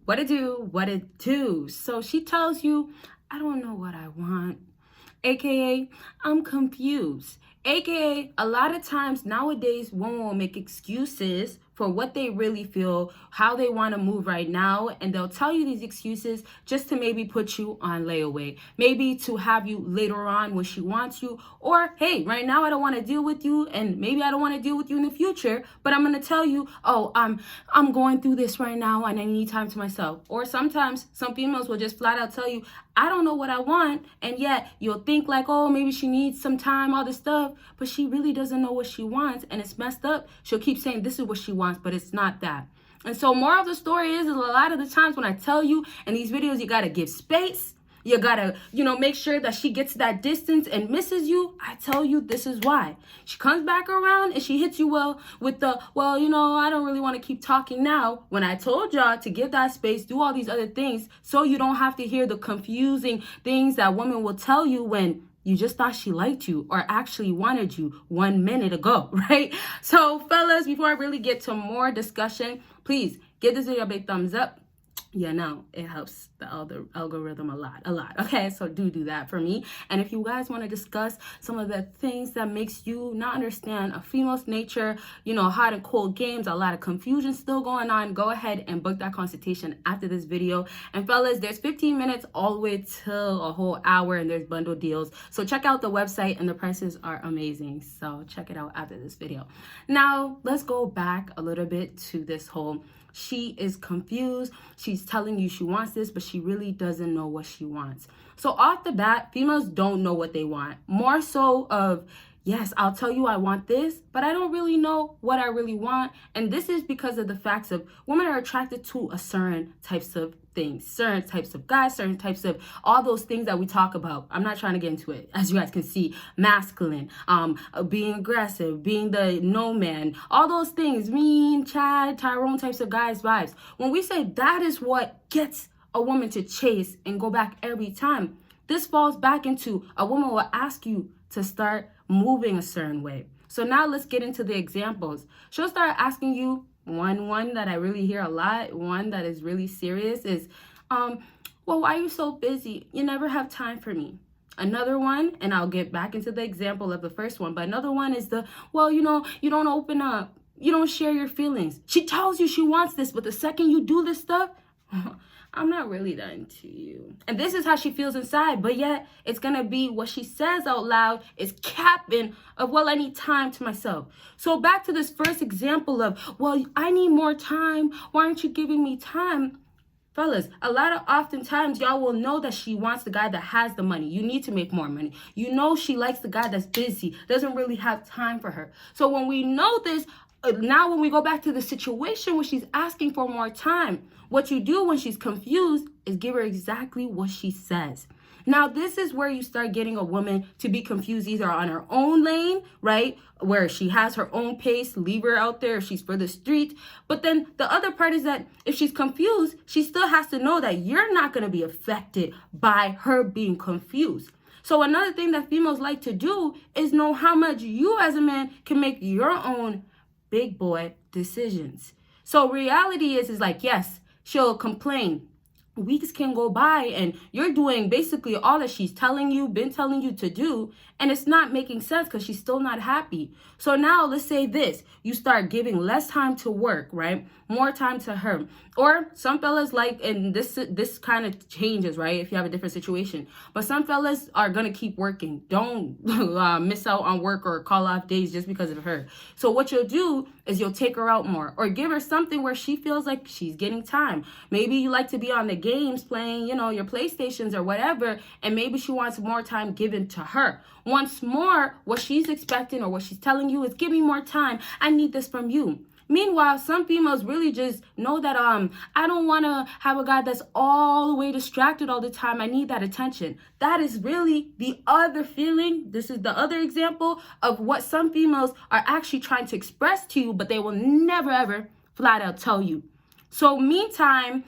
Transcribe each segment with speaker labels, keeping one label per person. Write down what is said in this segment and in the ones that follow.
Speaker 1: What it do, what it do. So she tells you, I don't know what I want. AKA, I'm confused. AKA, a lot of times nowadays, women will make excuses for what they really feel, how they want to move right now, and they'll tell you these excuses just to maybe put you on layaway, maybe to have you later on when she wants you, or hey, right now I don't want to deal with you, and maybe I don't want to deal with you in the future, but I'm going to tell you, oh, I'm going through this right now and I need time to myself. Or sometimes some females will just flat out tell you, I don't know what I want, and yet you'll think like, oh, maybe she needs some time, all this stuff, but she really doesn't know what she wants, and it's messed up. She'll keep saying this is what she wants, but it's not that. And so moral of the story is a lot of the times when I tell you in these videos, you got to give space. You got to, make sure that she gets that distance and misses you. I tell you, this is why. She comes back around and she hits you with the, I don't really want to keep talking now. When I told y'all to give that space, do all these other things so you don't have to hear the confusing things that women will tell you when you just thought she liked you or actually wanted you 1 minute ago, right? So fellas, before I really get to more discussion, please give this video a big thumbs up. It helps the algorithm a lot. Okay, so do that for me. And if you guys want to discuss some of the things that makes you not understand a female's nature, hot and cold games, a lot of confusion still going on, go ahead and book that consultation after this video. And fellas, there's 15 minutes all the way till a whole hour, and there's bundle deals. So check out the website, and the prices are amazing. So check it out after this video. Now, let's go back a little bit to this whole she is confused. She's telling you she wants this, but she really doesn't know what she wants. So off the bat, females don't know what they want. More so of, yes, I'll tell you I want this, but I don't really know what I really want. And this is because of the facts of women are attracted to a certain types of things, certain types of guys, certain types of all those things that we talk about. I'm not trying to get into it. As you guys can see, masculine, being aggressive, being the no man, all those things, mean, Chad, Tyrone types of guys vibes. When we say that is what gets a woman to chase and go back every time, this falls back into a woman will ask you to start moving a certain way. So now let's get into the examples. She'll start asking you, one that I really hear a lot, one that is really serious is, well, why are you so busy? You never have time for me. Another one, and I'll get back into the example of the first one, but another one is the, well, you don't open up. You don't share your feelings. She tells you she wants this, but the second you do this stuff, I'm not really that into you. And this is how she feels inside, but yet it's going to be what she says out loud is capping of, well, I need time to myself. So back to this first example of, well, I need more time. Why aren't you giving me time? Fellas, a lot of oftentimes y'all will know that she wants the guy that has the money. You need to make more money. She likes the guy that's busy, doesn't really have time for her. So when we know this, now when we go back to the situation where she's asking for more time, what you do when she's confused is give her exactly what she says. Now, this is where you start getting a woman to be confused either on her own lane, right, where she has her own pace, leave her out there if she's for the street. But then the other part is that if she's confused, she still has to know that you're not going to be affected by her being confused. So another thing that females like to do is know how much you as a man can make your own big boy decisions. So reality is like, yes, she'll complain. Weeks can go by and you're doing basically all that she's been telling you to do, and it's not making sense because she's still not happy. So now let's say this, you start giving less time to work, right? More time to her. Or some fellas like, and this kind of changes, right? If you have a different situation, but some fellas are going to keep working. Don't miss out on work or call off days just because of her. So what you'll do is you'll take her out more or give her something where she feels like she's getting time. Maybe you like to be on the games playing, your PlayStations or whatever, and maybe she wants more time given to her. Once more, what she's expecting or what she's telling you is, give me more time. I need this from you. Meanwhile, some females really just know that I don't want to have a guy that's all the way distracted all the time. I need that attention. That is really the other feeling. This is the other example of what some females are actually trying to express to you, but they will never, ever flat out tell you. So meanwhile,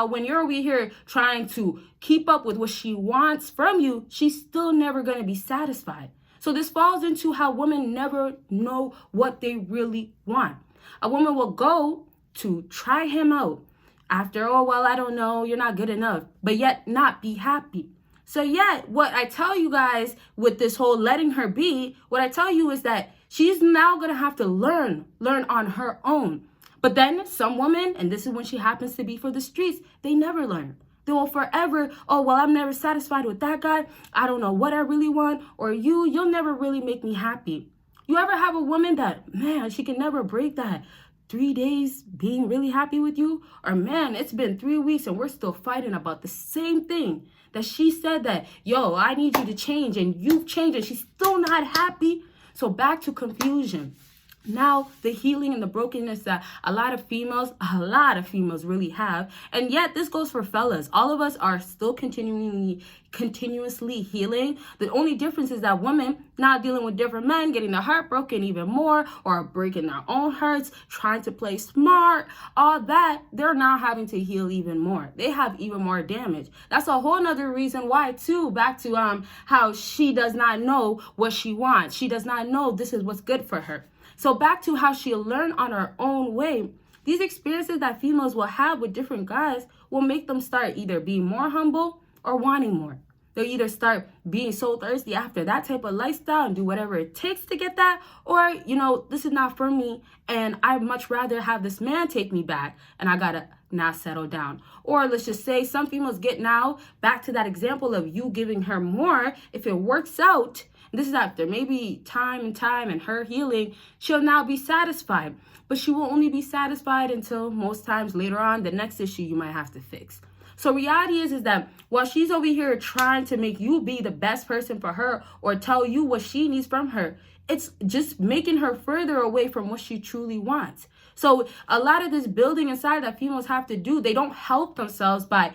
Speaker 1: when you're over here trying to keep up with what she wants from you, she's still never going to be satisfied. So this falls into how women never know what they really want. A woman will go to try him out, after, oh, well, I don't know, you're not good enough, but yet not be happy. So yet, what I tell you guys with this whole letting her be, what I tell you is that she's now going to have to learn on her own. But then some women, and this is when she happens to be for the streets, they never learn. They will forever, oh, well, I'm never satisfied with that guy. I don't know what I really want. Or you'll never really make me happy. You ever have a woman that, man, she can never break that 3 days being really happy with you? Or, man, it's been 3 weeks and we're still fighting about the same thing that she said that, yo, I need you to change, and you've changed and she's still not happy. So back to confusion. Now, the healing and the brokenness that a lot of females really have. And yet, this goes for fellas. All of us are still continuously healing. The only difference is that women now dealing with different men, getting their heart broken even more, or breaking their own hearts, trying to play smart, all that, they're now having to heal even more. They have even more damage. That's a whole nother reason why, too, back to how she does not know what she wants. She does not know this is what's good for her. So back to how she'll learn on her own way. These experiences that females will have with different guys will make them start either being more humble or wanting more. They'll either start being so thirsty after that type of lifestyle and do whatever it takes to get that, or, this is not for me and I'd much rather have this man take me back and I gotta now settle down. Or let's just say some females get now back to that example of you giving her more. If it works out, this is after maybe time and her healing, she'll now be satisfied. But she will only be satisfied until most times later on, the next issue you might have to fix. So reality is that while she's over here trying to make you be the best person for her or tell you what she needs from her, it's just making her further away from what she truly wants. So a lot of this building inside that females have to do, they don't help themselves by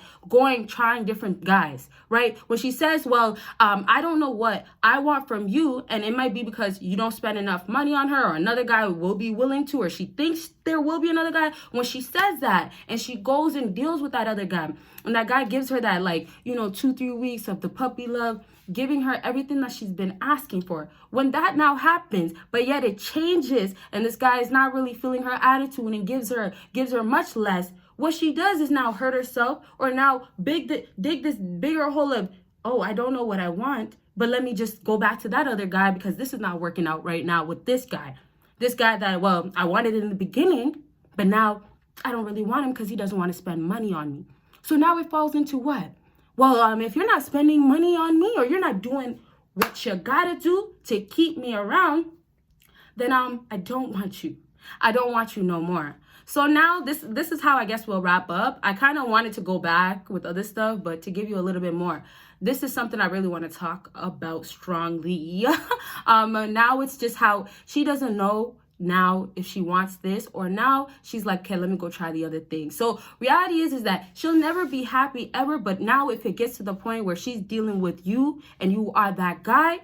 Speaker 1: trying different guys, right? When she says, well, I don't know what I want from you, and it might be because you don't spend enough money on her, or another guy will be willing to, or she thinks there will be another guy. When she says that and she goes and deals with that other guy, and that guy gives her that 2-3 weeks of the puppy love, giving her everything that she's been asking for. When that now happens, but yet it changes and this guy is not really feeling her attitude and gives her much less, what she does is now hurt herself, or now dig this bigger hole of, oh, I don't know what I want, but let me just go back to that other guy because this is not working out right now with this guy. This guy that, well, I wanted in the beginning, but now I don't really want him because he doesn't want to spend money on me. So now it falls into what? Well, if you're not spending money on me, or you're not doing what you gotta do to keep me around, then I don't want you. I don't want you no more. So now this is how I guess we'll wrap up. I kind of wanted to go back with other stuff, but to give you a little bit more, this is something I really want to talk about strongly. Now it's just how she doesn't know now if she wants this, or now she's like, okay, let me go try the other thing. So reality is that she'll never be happy ever, but now if it gets to the point where she's dealing with you and you are that guy,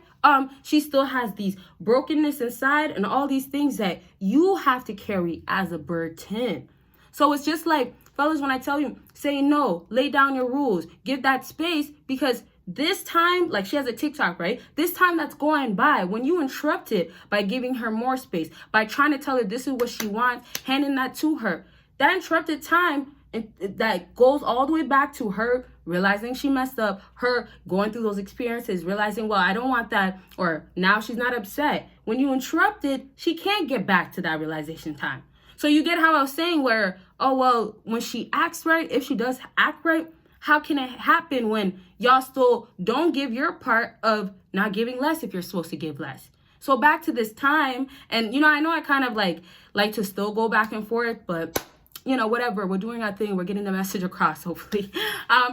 Speaker 1: she still has these brokenness inside and all these things that you have to carry as a burden. So it's just like, fellas, when I tell you, say no, lay down your rules, give that space, because this time, like she has a TikTok, right? This time that's going by, when you interrupt it by giving her more space, by trying to tell her this is what she wants, handing that to her, that interrupted time, and that goes all the way back to her realizing she messed up, her going through those experiences, realizing, well, I don't want that, or now she's not upset. When you interrupt it, she can't get back to that realization time. So you get how I was saying where, oh, well, when she acts right, if she does act right, how can it happen when y'all still don't give your part of not giving less if you're supposed to give less? So back to this time, and I know I kind of like to still go back and forth, but whatever, we're doing our thing, we're getting the message across, hopefully.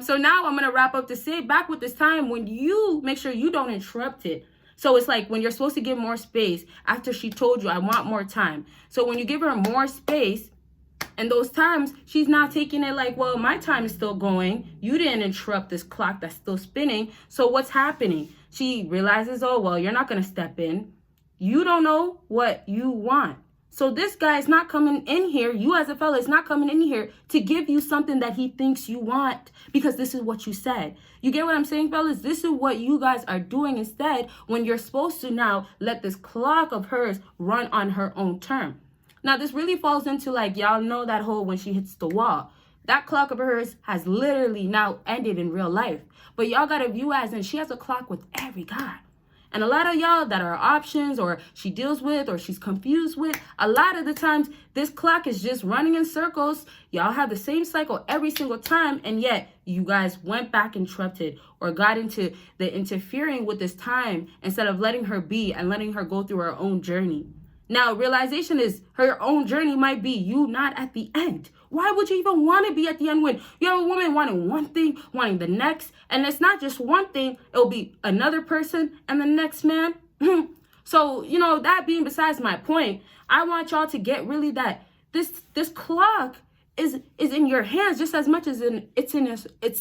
Speaker 1: So now I'm gonna wrap up to say back with this time when you make sure you don't interrupt it. So it's like when you're supposed to give more space after she told you, I want more time. So when you give her more space, and those times, she's not taking it like, well, my time is still going. You didn't interrupt this clock that's still spinning. So what's happening? She realizes, oh, well, you're not going to step in. You don't know what you want. So this guy is not coming in here. You as a fella is not coming in here to give you something that he thinks you want because this is what you said. You get what I'm saying, fellas? This is what you guys are doing instead when you're supposed to now let this clock of hers run on her own term. Now, this really falls into, like, y'all know that whole when she hits the wall. That clock of hers has literally now ended in real life. But y'all gotta view as in she has a clock with every guy. And a lot of y'all that are options or she deals with or she's confused with, a lot of the times this clock is just running in circles. Y'all have the same cycle every single time, and yet you guys went back and interrupted or got into the interfering with this time instead of letting her be and letting her go through her own journey. Now, realization is her own journey might be you not at the end. Why would you even want to be at the end when you have a woman wanting one thing, wanting the next? And it's not just one thing. It'll be another person and the next man. So, that being besides my point, I want y'all to get really that this clock is in your hands just as much as it's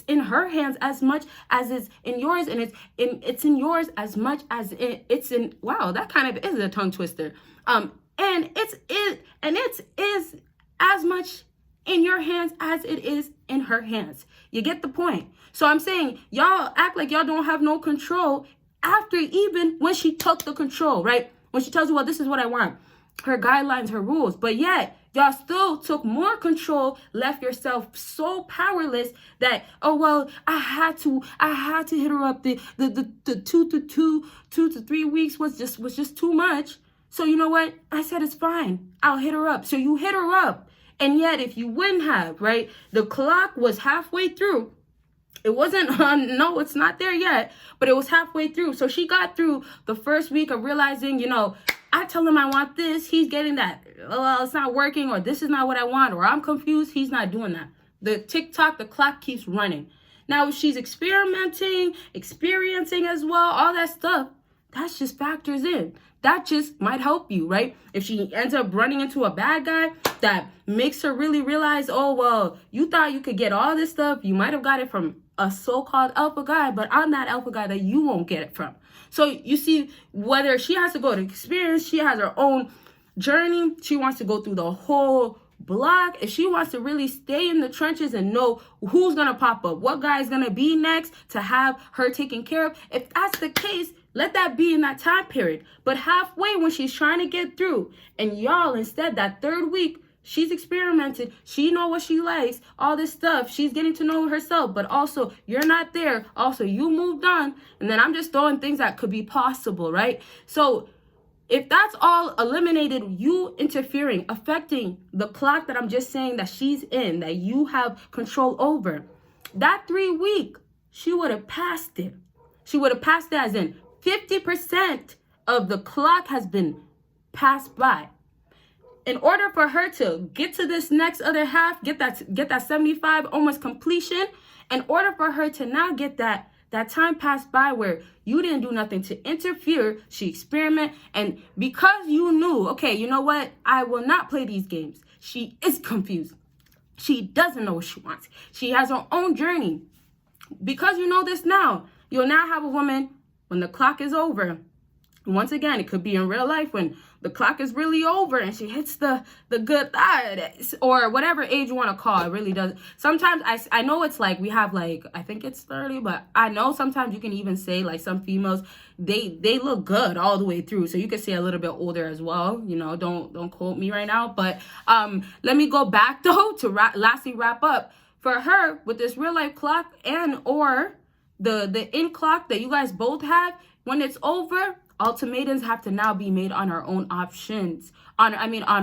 Speaker 1: in her hands as much as it's in yours, and it's in yours as much as it's in. Wow, that kind of is a tongue twister. And it's as much in your hands as it is in her hands. You get the point? So I'm saying y'all act like y'all don't have no control after even when she took the control, right? When she tells you, well, this is what I want, her guidelines, her rules, but yet y'all still took more control, left yourself so powerless that, oh, well, I had to hit her up. The 2 to 3 weeks was just too much. So you know what? I said, it's fine. I'll hit her up. So you hit her up. And yet if you wouldn't have, right, the clock was halfway through. It wasn't, no, it's not there yet, but it was halfway through. So she got through the first week of realizing, I tell him I want this. He's getting that. Well, it's not working, or this is not what I want, or I'm confused. He's not doing that. The clock keeps running. Now, if she's experiencing as well, all that stuff, that just factors in. That just might help you, right? If she ends up running into a bad guy, that makes her really realize, oh, well, you thought you could get all this stuff. You might have got it from a so-called alpha guy, but I'm that alpha guy that you won't get it from. So you see, whether she has to go to experience, she has her own journey, she wants to go through the whole block. If she wants to really stay in the trenches and know who's going to pop up, what guy is going to be next to have her taken care of, if that's the case, let that be in that time period. But halfway when she's trying to get through, and y'all, instead, that third week, she's experimented. She know what she likes, all this stuff. She's getting to know herself, but also you're not there. Also, you moved on. And then I'm just throwing things that could be possible, right? So if that's all eliminated, you interfering, affecting the clock that I'm just saying that she's in, that you have control over, that 3 week, she would have passed it. She would have passed it as in 50% of the clock has been passed by. In order for her to get to this next other half, get that 75 almost completion, in order for her to now get that time passed by where you didn't do nothing to interfere, she experimented, and because you knew, okay, you know what, I will not play these games. She is confused. She doesn't know what she wants. She has her own journey. Because you know this now, you'll now have a woman when the clock is over. Once again, it could be in real life when the clock is really over and she hits the good or whatever age you want to call it. Really does. Sometimes I know it's like we have like, I think it's 30, but I know sometimes you can even say like some females, they look good all the way through. So you could say a little bit older as well. Don't quote me right now. But let me go back though to lastly wrap up. For her, with this real life clock and or the in clock that you guys both have, when it's over, ultimatums have to now be made on her own options, on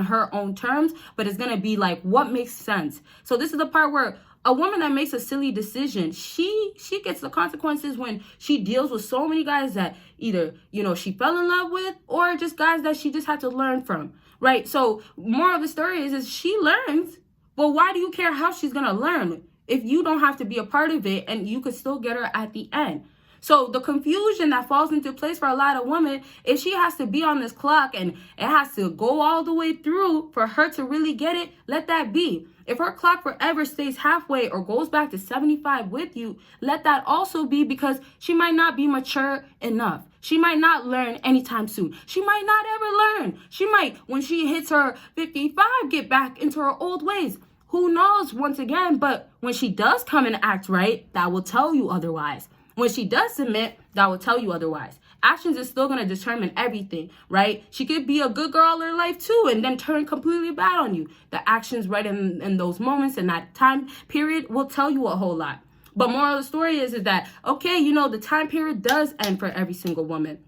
Speaker 1: her own terms, but it's going to be like what makes sense. So this is the part where a woman that makes a silly decision, she gets the consequences when she deals with so many guys that either, she fell in love with or just guys that she just had to learn from, right? So more of the story is she learns, but why do you care how she's going to learn if you don't have to be a part of it and you could still get her at the end? So the confusion that falls into place for a lot of women, if she has to be on this clock and it has to go all the way through for her to really get it, let that be. If her clock forever stays halfway or goes back to 75 with you, let that also be, because she might not be mature enough. She might not learn anytime soon. She might not ever learn. She might, when she hits her 55, get back into her old ways. Who knows, once again, but when she does come and act right, that will tell you otherwise. When she does submit, that will tell you otherwise. Actions is still going to determine everything, right? She could be a good girl in life too and then turn completely bad on you. The actions right in those moments and that time period will tell you a whole lot. But moral of the story is that, okay, you know, the time period does end for every single woman.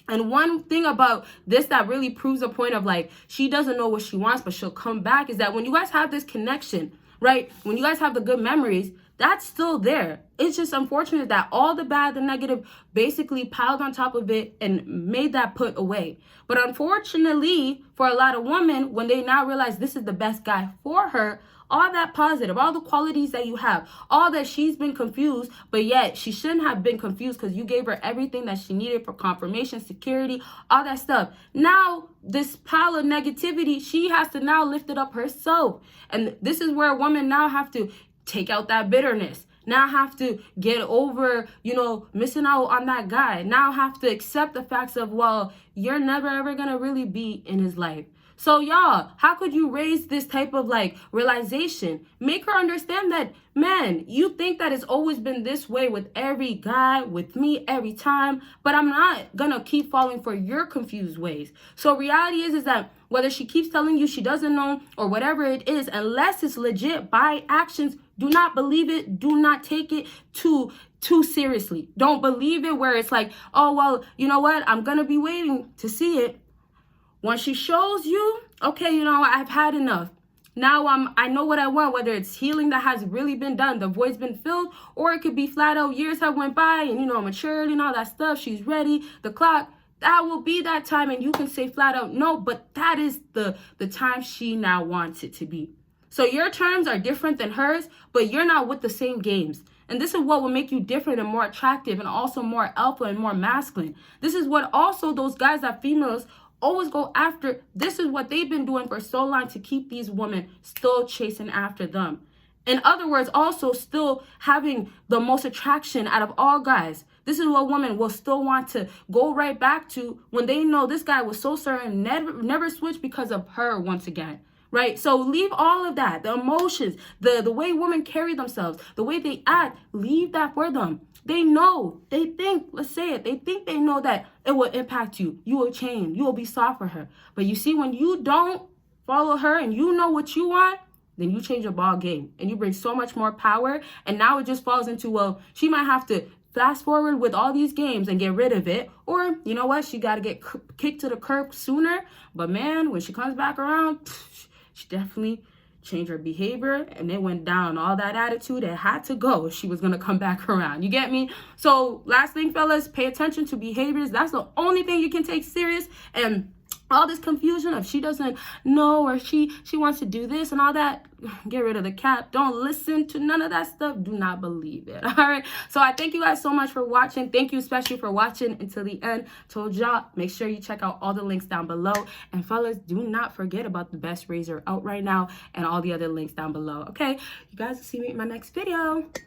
Speaker 1: And one thing about this that really proves a point of like, she doesn't know what she wants, but she'll come back, is that when you guys have this connection, right? When you guys have the good memories, that's still there. It's just unfortunate that all the bad, the negative basically piled on top of it and made that put away. But unfortunately, for a lot of women, when they now realize this is the best guy for her, all that positive, all the qualities that you have, all that she's been confused, but yet she shouldn't have been confused because you gave her everything that she needed for confirmation, security, all that stuff. Now, this pile of negativity, she has to now lift it up herself. And this is where women now have to take out that bitterness. Now have to get over, you know, missing out on that guy. Now have to accept the facts of, well, you're never ever going to really be in his life. So y'all, how could you raise this type of like realization? Make her understand that, man, you think that it's always been this way with every guy, with me every time, but I'm not gonna keep falling for your confused ways. So reality is that whether she keeps telling you she doesn't know or whatever it is, unless it's legit by actions, do not believe it. Do not take it too seriously. Don't believe it where it's like, oh, well, you know what? I'm gonna be waiting to see it. Once she shows you, okay, you know, I've had enough. Now I know what I want, whether it's healing that has really been done, the void's been filled, or it could be flat out years have went by and, you know, maturity and all that stuff. She's ready, the clock, that will be that time. And you can say flat out, no, but that is the time she now wants it to be. So your terms are different than hers, but you're not with the same games. And this is what will make you different and more attractive and also more alpha and more masculine. This is what also those guys that females always go after. This is what they've been doing for so long to keep these women still chasing after them. In other words, also still having the most attraction out of all guys. This is what women will still want to go right back to when they know this guy was so certain, never switch because of her once again. Right? So leave all of that, the emotions, the way women carry themselves, the way they act, leave that for them. They know, they think, let's say it, they think they know that it will impact you. You will change. You will be soft for her. But you see, when you don't follow her and you know what you want, then you change your ball game and you bring so much more power. And now it just falls into, well, she might have to fast forward with all these games and get rid of it. Or, you know what, she got to get kicked to the curb sooner. But man, when she comes back around, she definitely changed her behavior and it went down. All that attitude, it had to go if she was going to come back around. You get me? So last thing, fellas, pay attention to behaviors. That's the only thing you can take serious. And all this confusion of she doesn't know or she wants to do this and all that, get rid of the cap. Don't listen to none of that stuff. Do not believe it. All right. So I thank you guys so much for watching. Thank you especially for watching until the end. Told y'all, make sure you check out all the links down below. And fellas, do not forget about the best razor out right now and all the other links down below. Okay. You guys will see me in my next video.